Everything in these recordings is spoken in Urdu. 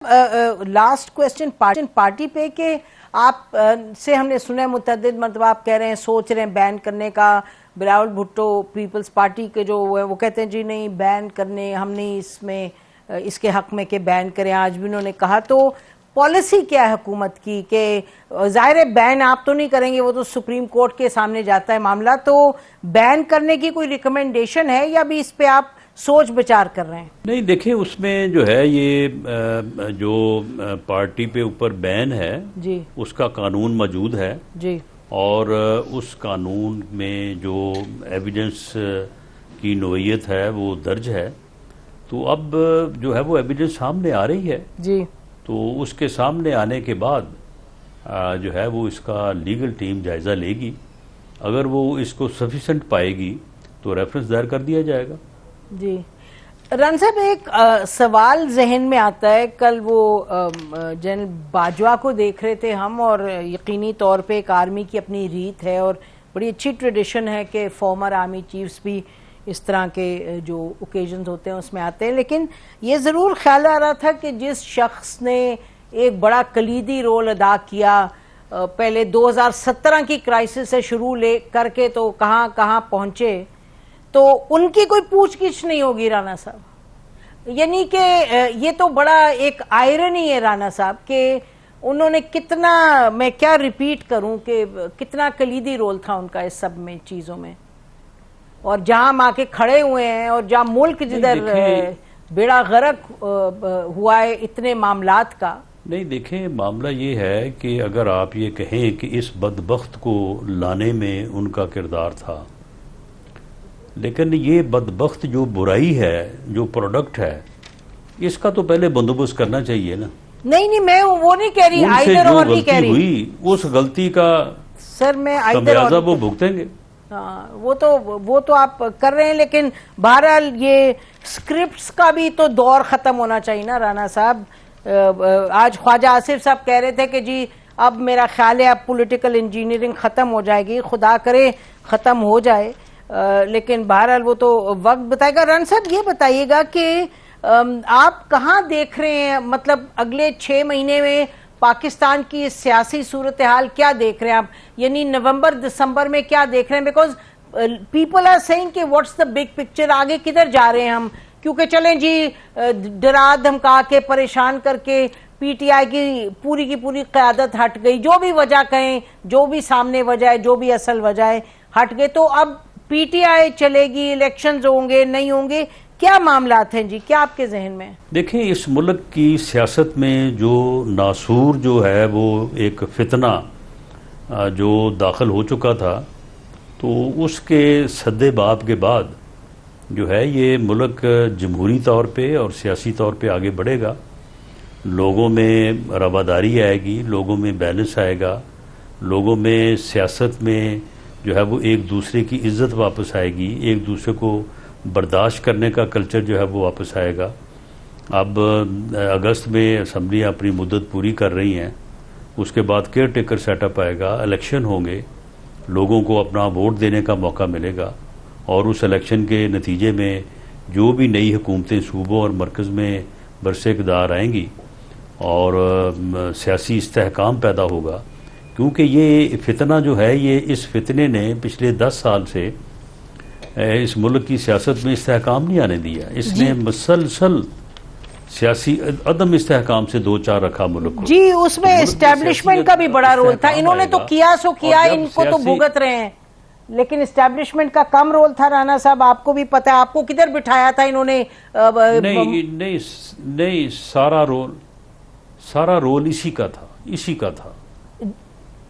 لاسٹ کوسچن پارٹی پہ کہ آپ سے ہم نے سنا ہے متعدد مرتبہ آپ کہہ رہے ہیں سوچ رہے ہیں بین کرنے کا. بلاول بھٹو پیپلز پارٹی کے جو وہ کہتے ہیں جی نہیں بین کرنے ہم نہیں اس میں اس کے حق میں کہ بین کریں. آج بھی انہوں نے کہا تو پالیسی کیا ہے حکومت کی کہ ظاہر ہے بین آپ تو نہیں کریں گے, وہ تو سپریم کورٹ کے سامنے جاتا ہے معاملہ, تو بین کرنے کی کوئی ریکمنڈیشن ہے یا بھی اس پہ آپ سوچ بچار کر رہے ہیں؟ نہیں دیکھیں اس میں جو ہے یہ جو پارٹی پہ اوپر بین ہے جی اس کا قانون موجود ہے جی, اور اس قانون میں جو ایویڈنس کی نوعیت ہے وہ درج ہے. تو اب جو ہے وہ ایویڈنس سامنے آ رہی ہے جی, تو اس کے سامنے آنے کے بعد جو ہے وہ اس کا لیگل ٹیم جائزہ لے گی. اگر وہ اس کو سفیشنٹ پائے گی تو ریفرنس دائر کر دیا جائے گا. جی رن صاحب ایک سوال ذہن میں آتا ہے, کل وہ جنرل باجوہ کو دیکھ رہے تھے ہم, اور یقینی طور پہ ایک آرمی کی اپنی ریت ہے اور بڑی اچھی ٹریڈیشن ہے کہ فارمر آرمی چیفز بھی اس طرح کے جو اوکیزنز ہوتے ہیں اس میں آتے ہیں, لیکن یہ ضرور خیال آ رہا تھا کہ جس شخص نے ایک بڑا کلیدی رول ادا کیا پہلے 2017 کی کرائسس سے شروع لے کر کے تو کہاں کہاں پہنچے, تو ان کی کوئی پوچھ گچھ نہیں ہوگی رانا صاحب. یعنی کہ یہ تو بڑا ایک آئرنی ہے رانا صاحب کہ انہوں نے کتنا, میں کیا ریپیٹ کروں کہ کتنا کلیدی رول تھا ان کا اس سب میں چیزوں میں, اور جہاں ہم آ کے کھڑے ہوئے ہیں اور جہاں ملک جدھر بیڑا غرق ہوا ہے اتنے معاملات کا. نہیں دیکھیں معاملہ یہ ہے کہ اگر آپ یہ کہیں کہ اس بدبخت کو لانے میں ان کا کردار تھا, لیکن یہ بدبخت جو برائی ہے جو پروڈکٹ ہے اس کا تو پہلے بندوبست کرنا چاہیے نا. نہیں میں وہ نہیں کہہ رہی, ان سے آئیدر جو اور نہیں کہہ غلطی رہی ہوئی اس غلطی کا سر میں خمیازہ وہ بھگتیں گے. ہاں وہ تو آپ کر رہے ہیں, لیکن بہرحال یہ سکرپٹس کا بھی تو دور ختم ہونا چاہیے نا رانا صاحب. آج خواجہ آصف صاحب کہہ رہے تھے کہ جی اب میرا خیال ہے اب پولیٹیکل انجینئرنگ ختم ہو جائے گی, خدا کرے ختم ہو جائے, لیکن بہرحال وہ تو وقت بتائے گا. رن صاحب یہ بتائیے گا کہ آپ کہاں دیکھ رہے ہیں, مطلب اگلے 6 مہینے میں پاکستان کی سیاسی صورتحال کیا دیکھ رہے ہیں آپ, یعنی نومبر دسمبر میں کیا دیکھ رہے ہیں؟ بیکاز پیپل آر سیئنگ کہ واٹس دا بگ پکچر, آگے کدھر جا رہے ہیں ہم, کیونکہ چلیں جی ڈرا دھمکا کے پریشان کر کے پی ٹی آئی کی پوری قیادت ہٹ گئی, جو بھی وجہ کہیں, جو بھی سامنے وجہ ہے, جو بھی اصل وجہ ہے, ہٹ گئے. تو اب پی ٹی آئی چلے گی, الیکشنز ہوں گے نہیں ہوں گے, کیا معاملات ہیں جی, کیا آپ کے ذہن میں؟ دیکھیں اس ملک کی سیاست میں جو ناسور جو ہے وہ ایک فتنہ جو داخل ہو چکا تھا, تو اس کے سدے باب کے بعد جو ہے یہ ملک جمہوری طور پہ اور سیاسی طور پہ آگے بڑھے گا. لوگوں میں رواداری آئے گی, لوگوں میں بیلنس آئے گا, لوگوں میں سیاست میں جو ہے وہ ایک دوسرے کی عزت واپس آئے گی, ایک دوسرے کو برداشت کرنے کا کلچر جو ہے وہ واپس آئے گا. اب اگست میں اسمبلیاں اپنی مدت پوری کر رہی ہیں, اس کے بعد کیئر ٹیکر سیٹ اپ آئے گا, الیکشن ہوں گے, لوگوں کو اپنا ووٹ دینے کا موقع ملے گا, اور اس الیکشن کے نتیجے میں جو بھی نئی حکومتیں صوبوں اور مرکز میں برسر اقتدار آئیں گی اور سیاسی استحکام پیدا ہوگا. کیونکہ یہ فتنہ جو ہے یہ اس فتنے نے پچھلے 10 سال سے اس ملک کی سیاست میں استحکام نہیں آنے دیا. اس نے مسلسل سیاسی عدم استحکام سے 2-4 رکھا ملک کو. جی اس میں اسٹیبلشمنٹ کا بھی بڑا رول تھا, انہوں نے تو کیا سو کیا, ان کو تو بھگت رہے ہیں, لیکن اسٹیبلشمنٹ کا کم رول تھا رانا صاحب, آپ کو بھی پتہ ہے, آپ کو کدھر بٹھایا تھا انہوں نے؟ نہیں سارا رول اسی کا تھا.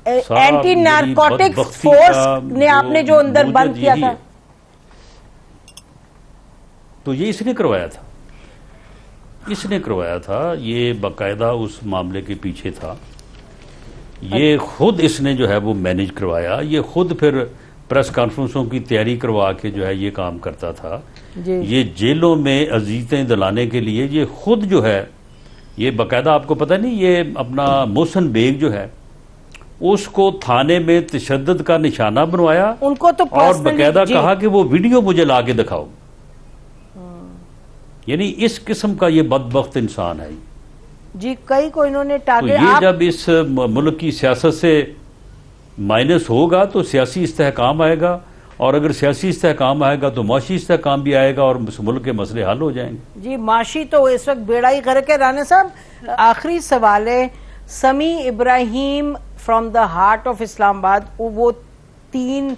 اینٹی نارکوٹکس فورس نے آپ نے جو اندر بند کیا تھا, تو یہ اس نے کروایا تھا, یہ باقاعدہ اس معاملے کے پیچھے تھا, یہ خود اس نے جو ہے وہ مینیج کروایا, یہ خود پھر پریس کانفرنسوں کی تیاری کروا کے جو ہے یہ کام کرتا تھا. یہ جیلوں میں اذیتیں دلانے کے لیے یہ خود جو ہے یہ باقاعدہ, آپ کو پتہ نہیں, یہ اپنا محسن بیگ جو ہے اس کو تھانے میں تشدد کا نشانہ بنوایا, ان کو تو اور باقاعدہ کہا کہ وہ ویڈیو مجھے لا کے دکھاؤ. یعنی اس قسم کا یہ بدبخت انسان ہے. جی کئی کو انہوں نے تو ٹارگیٹ یہ جب اس ملک کی سیاست سے مائنس ہوگا تو سیاسی استحکام آئے گا، اور اگر سیاسی استحکام آئے گا تو معاشی استحکام بھی آئے گا اور اس ملک کے مسئلے حل ہو جائیں گے۔ جی معاشی تو اس وقت بیڑا ہی غرق ہے۔ رانا صاحب آخری سوال ہے، سمیع ابراہیم فرام دا ہارٹ آف اسلام آباد، وہ 3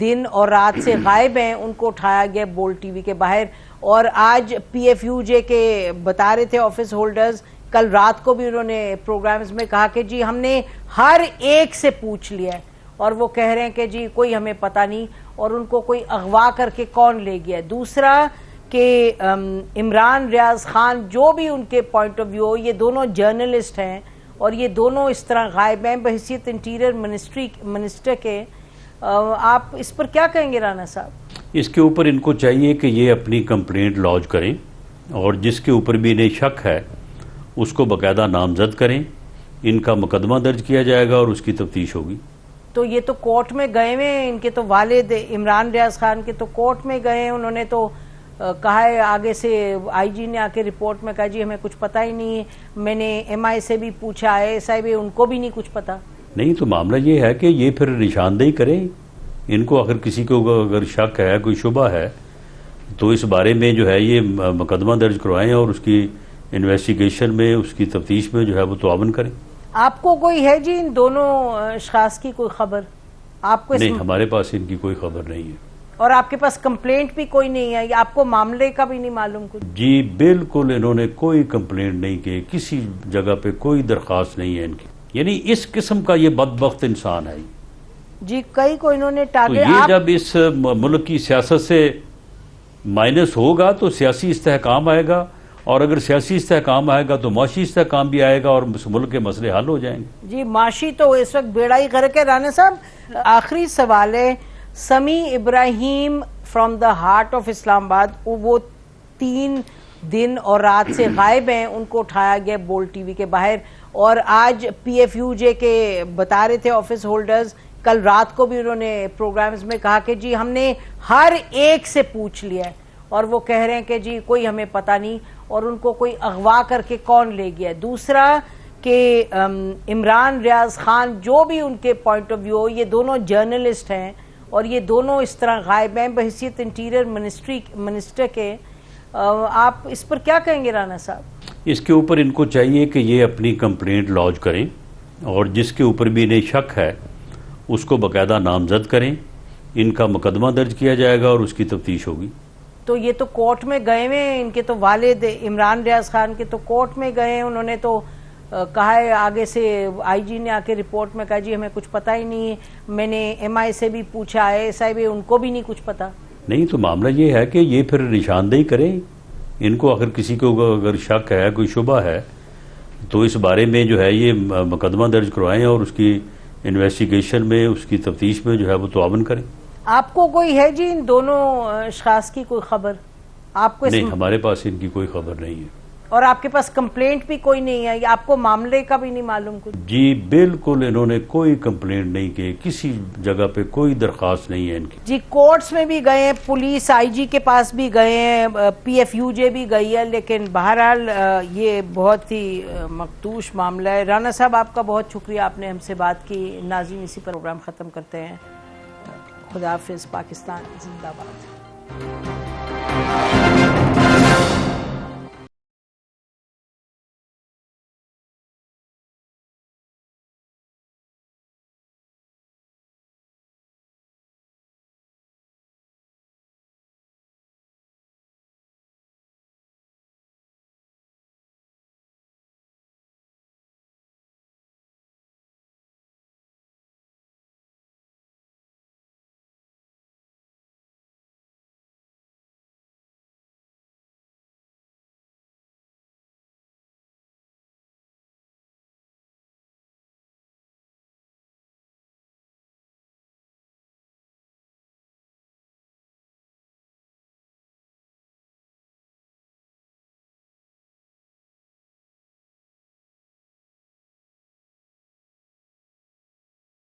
دن اور رات سے غائب ہیں، ان کو اٹھایا گیا بولٹ ٹی وی کے باہر، اور آج پی ایف یو جے کے بتا رہے تھے آفس ہولڈرز، کل رات کو بھی انہوں نے پروگرامز میں کہا کہ جی ہم نے ہر ایک سے پوچھ لیا ہے، اور وہ کہہ رہے ہیں کہ جی کوئی ہمیں پتہ نہیں، اور ان کو کوئی اغوا کر کے کون لے گیا ہے۔ دوسرا کہ عمران ریاض خان جو بھی ان کے پوائنٹ آف ویو، یہ دونوں جرنلسٹ ہیں اور یہ دونوں اس طرح غائب ہیں بحیثیت انٹیریئر منسٹر کے، آپ اس پر کیا کہیں گے رانا صاحب؟ اس کے اوپر ان کو چاہیے کہ یہ اپنی کمپلینٹ لانچ کریں، اور جس کے اوپر بھی انہیں شک ہے اس کو باقاعدہ نامزد کریں، ان کا مقدمہ درج کیا جائے گا اور اس کی تفتیش ہوگی۔ تو یہ تو کورٹ میں گئے ہوئے ہیں، ان کے تو والد عمران ریاض خان کے تو کورٹ میں گئے ہیں، انہوں نے تو کہا ہے، آگے سے آئی جی نے آ کے رپورٹ میں کہا جی ہمیں کچھ پتہ ہی نہیں ہے، میں نے ایم آئی سے بھی پوچھا، ایس آئی بھی، ان کو بھی نہیں کچھ پتہ۔ نہیں تو معاملہ یہ ہے کہ یہ پھر نشاندہی کریں، ان کو اگر کسی کو اگر شک ہے، کوئی شبہ ہے، تو اس بارے میں جو ہے یہ مقدمہ درج کروائیں اور اس کی انویسٹیگیشن میں، اس کی تفتیش میں جو ہے وہ تعاون کریں۔ آپ کو کوئی ہے جی ان دونوں اشخاص کی کوئی خبر؟ آپ کو نہیں، ہمارے پاس ان کی کوئی خبر نہیں ہے۔ اور آپ کے پاس کمپلینٹ بھی کوئی نہیں ہے، آپ کو معاملے کا بھی نہیں معلوم کچھ؟ جی بالکل، انہوں نے کوئی کمپلینٹ نہیں کی، کسی جگہ پہ کوئی درخواست نہیں ہے ان کی، یعنی اس قسم کا یہ بدبخت انسان ہے۔ جی کئی کو انہوں نے تو ٹارگیٹ، یہ جب اس ملک کی سیاست سے مائنس ہوگا تو سیاسی استحکام آئے گا، اور اگر سیاسی استحکام آئے گا تو معاشی استحکام بھی آئے گا اور اس ملک کے مسئلے حل ہو جائیں گے۔ جی معاشی تو اس وقت بیڑا ہی غرق ہے۔ رانا صاحب آخری سوال ہے، سمیع ابراہیم فرام دا ہارٹ آف اسلام آباد، وہ 3 دن اور رات سے غائب ہیں، ان کو اٹھایا گیا بولٹ ٹی وی کے باہر، اور آج پی ایف یو جے کے بتا رہے تھے آفس ہولڈرز، کل رات کو بھی انہوں نے پروگرامز میں کہا کہ جی ہم نے ہر ایک سے پوچھ لیا ہے، اور وہ کہہ رہے ہیں کہ جی کوئی ہمیں پتہ نہیں، اور ان کو کوئی اغوا کر کے کون لے گیا ہے۔ دوسرا کہ عمران ریاض خان جو بھی ان کے پوائنٹ آف ویو، یہ دونوں جرنلسٹ ہیں اور یہ دونوں اس طرح غائب ہیں بحیثیت انٹیریئر منسٹر کے، آپ اس پر کیا کہیں گے رانا صاحب؟ اس کے اوپر ان کو چاہیے کہ یہ اپنی کمپلینٹ لانچ کریں، اور جس کے اوپر بھی انہیں شک ہے اس کو باقاعدہ نامزد کریں، ان کا مقدمہ درج کیا جائے گا اور اس کی تفتیش ہوگی۔ تو یہ تو کورٹ میں گئے ہوئے ہیں، ان کے تو والد عمران ریاض خان کے تو کورٹ میں گئے ہیں، انہوں نے تو کہا ہے، آگے سے آئی جی نے آ کے رپورٹ میں کہا جی ہمیں کچھ پتہ ہی نہیں ہے، میں نے ایم آئی سے بھی پوچھا، ایس آئی بھی، ان کو بھی نہیں کچھ پتہ۔ نہیں تو معاملہ یہ ہے کہ یہ پھر نشاندہی کریں، ان کو اگر کسی کو اگر شک ہے، کوئی شبہ ہے، تو اس بارے میں جو ہے یہ مقدمہ درج کروائیں اور اس کی انویسٹیگیشن میں، اس کی تفتیش میں جو ہے وہ تعاون کریں۔ آپ کو کوئی ہے جی ان دونوں اشخاص کی کوئی خبر؟ آپ کو نہیں، ہمارے پاس ان کی کوئی خبر نہیں ہے۔ اور آپ کے پاس کمپلینٹ بھی کوئی نہیں ہے، آپ کو معاملے کا بھی نہیں معلوم کچھ؟ جی بالکل، انہوں نے کوئی کمپلینٹ نہیں کی، کسی جگہ پہ کوئی درخواست نہیں ہے ان کی۔ جی کورٹس میں بھی گئے ہیں، پولیس آئی جی کے پاس بھی گئے ہیں، پی ایف یو جے بھی گئی ہے، لیکن بہرحال یہ بہت ہی مخدوش معاملہ ہے۔ رانا صاحب آپ کا بہت شکریہ، آپ نے ہم سے بات کی۔ ناظرین اسی پر پروگرام ختم کرتے ہیں۔ خدا حافظ، پاکستان زندہ باد۔